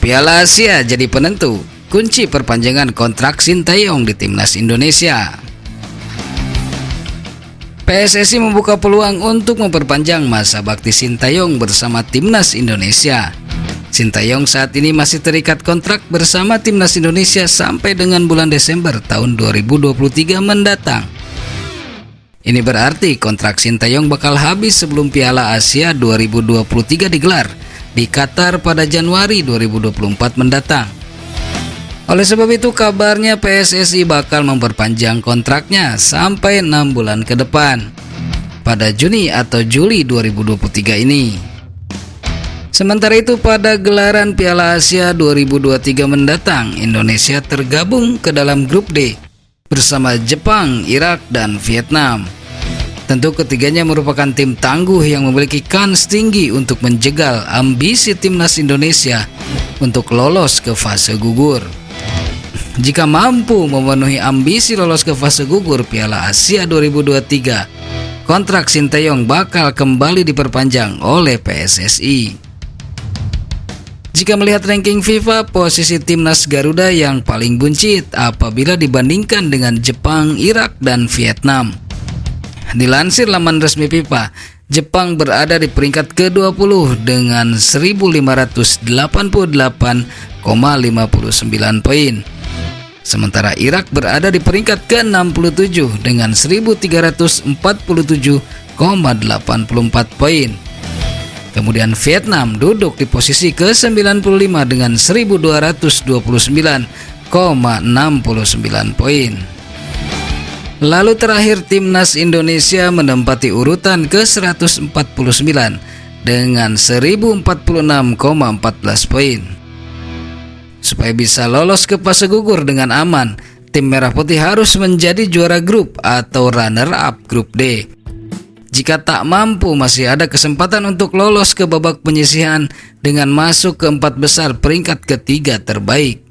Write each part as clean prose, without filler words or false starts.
Piala Asia jadi penentu kunci perpanjangan kontrak Sintayong di timnas Indonesia. PSSI membuka peluang untuk memperpanjang masa bakti Sintayong bersama timnas Indonesia. Sintayong saat ini masih terikat kontrak bersama timnas Indonesia sampai dengan bulan Desember tahun 2023 mendatang. Ini berarti kontrak Sintayong bakal habis sebelum Piala Asia 2023 digelar di Qatar pada Januari 2024 mendatang. Oleh sebab itu kabarnya PSSI bakal memperpanjang kontraknya sampai 6 bulan ke depan pada Juni atau Juli 2023 ini. Sementara itu pada gelaran Piala Asia 2023 mendatang, Indonesia tergabung ke dalam grup D bersama Jepang, Irak, dan Vietnam. Tentu ketiganya merupakan tim tangguh yang memiliki kans tinggi untuk menjegal ambisi timnas Indonesia untuk lolos ke fase gugur. Jika mampu memenuhi ambisi lolos ke fase gugur Piala Asia 2023, kontrak Sintayong bakal kembali diperpanjang oleh PSSI. Jika melihat ranking FIFA, posisi timnas Garuda yang paling buncit apabila dibandingkan dengan Jepang, Irak, dan Vietnam. Dilansir laman resmi FIFA, Jepang berada di peringkat ke-20 dengan 1588,59 poin. Sementara Irak berada di peringkat ke-67 dengan 1347,84 poin. Kemudian Vietnam duduk di posisi ke-95 dengan 1229,69 poin. Lalu terakhir timnas Indonesia menempati urutan ke-149 dengan 1046,14 poin. Supaya bisa lolos ke fase gugur dengan aman, tim Merah Putih harus menjadi juara grup atau runner-up grup D. Jika tak mampu, masih ada kesempatan untuk lolos ke babak penyisihan dengan masuk ke 4 besar peringkat ketiga terbaik.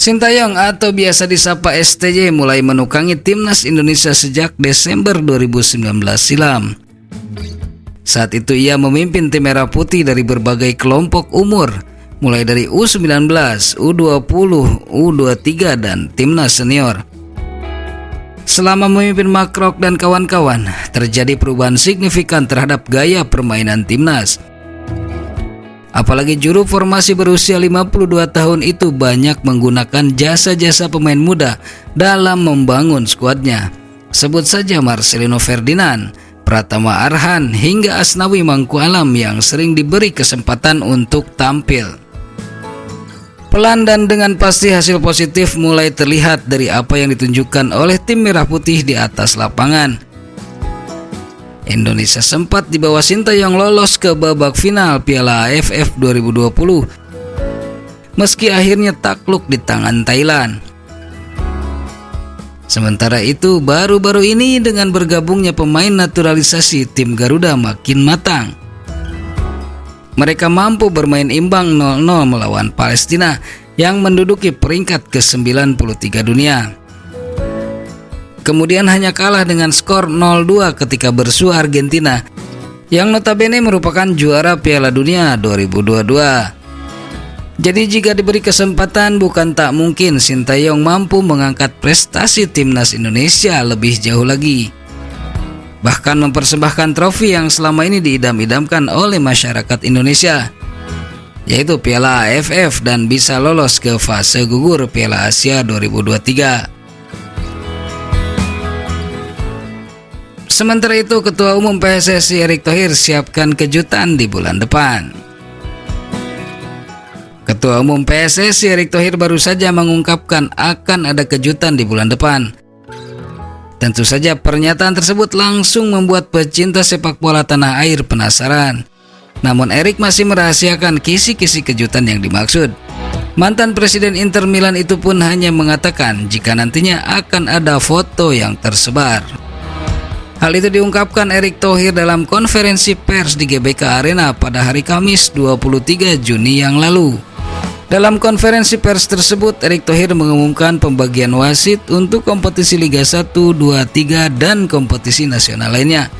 Sintayong atau biasa disapa STY mulai menukangi timnas Indonesia sejak Desember 2019 silam. Saat itu ia memimpin tim Merah Putih dari berbagai kelompok umur, mulai dari U19, U20, U23, dan timnas senior. Selama memimpin Makrok dan kawan-kawan, terjadi perubahan signifikan terhadap gaya permainan timnas. Apalagi juru formasi berusia 52 tahun itu banyak menggunakan jasa-jasa pemain muda dalam membangun skuadnya. Sebut saja Marcelino Ferdinand, Pratama Arhan, hingga Asnawi Mangkualam yang sering diberi kesempatan untuk tampil. Pelan dan dengan pasti hasil positif mulai terlihat dari apa yang ditunjukkan oleh tim Merah Putih di atas lapangan. Indonesia sempat di bawah Sintayong lolos ke babak final Piala AFF 2020 meski akhirnya takluk di tangan Thailand. Sementara itu baru-baru ini dengan bergabungnya pemain naturalisasi, tim Garuda makin matang. Mereka mampu bermain imbang 0-0 melawan Palestina yang menduduki peringkat ke-93 dunia. Kemudian hanya kalah dengan skor 0-2 ketika bersua Argentina yang notabene merupakan juara Piala Dunia 2022. Jadi jika diberi kesempatan, bukan tak mungkin Sintayong mampu mengangkat prestasi timnas Indonesia lebih jauh lagi. Bahkan mempersembahkan trofi yang selama ini diidam-idamkan oleh masyarakat Indonesia, yaitu Piala AFF, dan bisa lolos ke fase gugur Piala Asia 2023. Sementara itu, Ketua Umum PSSI Erick Thohir siapkan kejutan di bulan depan. Ketua Umum PSSI Erick Thohir baru saja mengungkapkan akan ada kejutan di bulan depan. Tentu saja pernyataan tersebut langsung membuat pecinta sepak bola tanah air penasaran. Namun Erick masih merahasiakan kisi-kisi kejutan yang dimaksud. Mantan Presiden Inter Milan itu pun hanya mengatakan jika nantinya akan ada foto yang tersebar. Hal itu diungkapkan Erick Thohir dalam konferensi pers di GBK Arena pada hari Kamis 23 Juni yang lalu. Dalam konferensi pers tersebut, Erick Thohir mengumumkan pembagian wasit untuk kompetisi Liga 1, 2, 3, dan kompetisi nasional lainnya.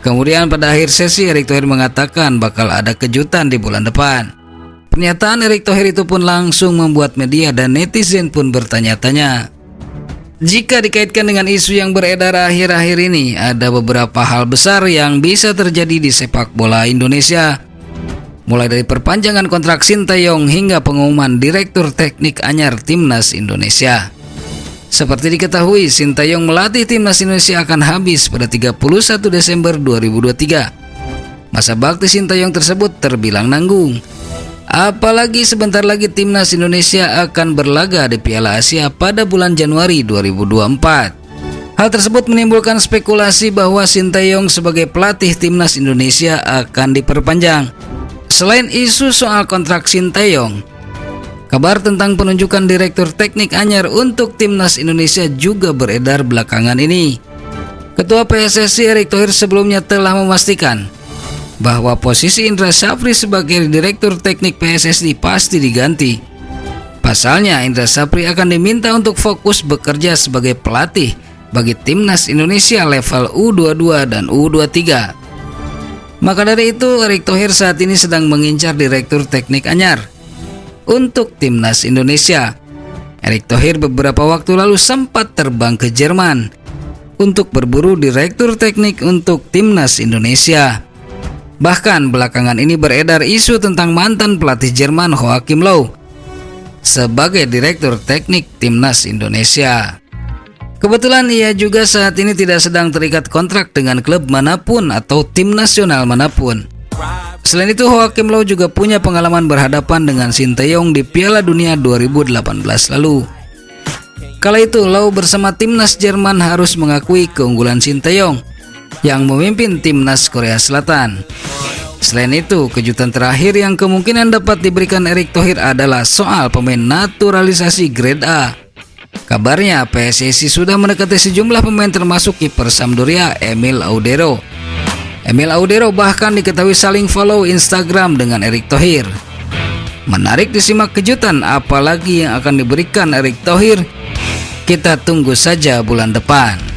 Kemudian pada akhir sesi, Erick Thohir mengatakan bakal ada kejutan di bulan depan. Pernyataan Erick Thohir itu pun langsung membuat media dan netizen pun bertanya-tanya. Jika dikaitkan dengan isu yang beredar akhir-akhir ini, ada beberapa hal besar yang bisa terjadi di sepak bola Indonesia. Mulai dari perpanjangan kontrak Sintayong hingga pengumuman Direktur Teknik anyar Timnas Indonesia. Seperti diketahui, Sintayong melatih Timnas Indonesia akan habis pada 31 Desember 2023. Masa bakti Sintayong tersebut terbilang nanggung. Apalagi sebentar lagi Timnas Indonesia akan berlaga di Piala Asia pada bulan Januari 2024. Hal tersebut menimbulkan spekulasi bahwa Sintayong sebagai pelatih Timnas Indonesia akan diperpanjang. Selain isu soal kontrak Sintayong, kabar tentang penunjukan Direktur Teknik anyar untuk Timnas Indonesia juga beredar belakangan ini. Ketua PSSI Erick Thohir sebelumnya telah memastikan bahwa posisi Indra Syafri sebagai Direktur Teknik PSSI pasti diganti. Pasalnya, Indra Syafri akan diminta untuk fokus bekerja sebagai pelatih bagi Timnas Indonesia level U22 dan U23. Maka dari itu, Erick Thohir saat ini sedang mengincar Direktur Teknik anyar untuk Timnas Indonesia. Erick Thohir beberapa waktu lalu sempat terbang ke Jerman untuk berburu Direktur Teknik untuk Timnas Indonesia. Bahkan belakangan ini beredar isu tentang mantan pelatih Jerman Joachim Löw sebagai Direktur Teknik Timnas Indonesia. Kebetulan ia juga saat ini tidak sedang terikat kontrak dengan klub manapun atau tim nasional manapun. Selain itu, Joachim Löw juga punya pengalaman berhadapan dengan Sintayong di Piala Dunia 2018 lalu. Kala itu, Löw bersama Timnas Jerman harus mengakui keunggulan Sintayong yang memimpin Timnas Korea Selatan. Selain itu, kejutan terakhir yang kemungkinan dapat diberikan Erick Thohir adalah soal pemain naturalisasi grade A. Kabarnya PSSI sudah mendekati sejumlah pemain termasuk kiper Sampdoria Emil Audero. Emil Audero bahkan diketahui saling follow Instagram dengan Erick Thohir. Menarik disimak kejutan apalagi yang akan diberikan Erick Thohir. Kita tunggu saja bulan depan.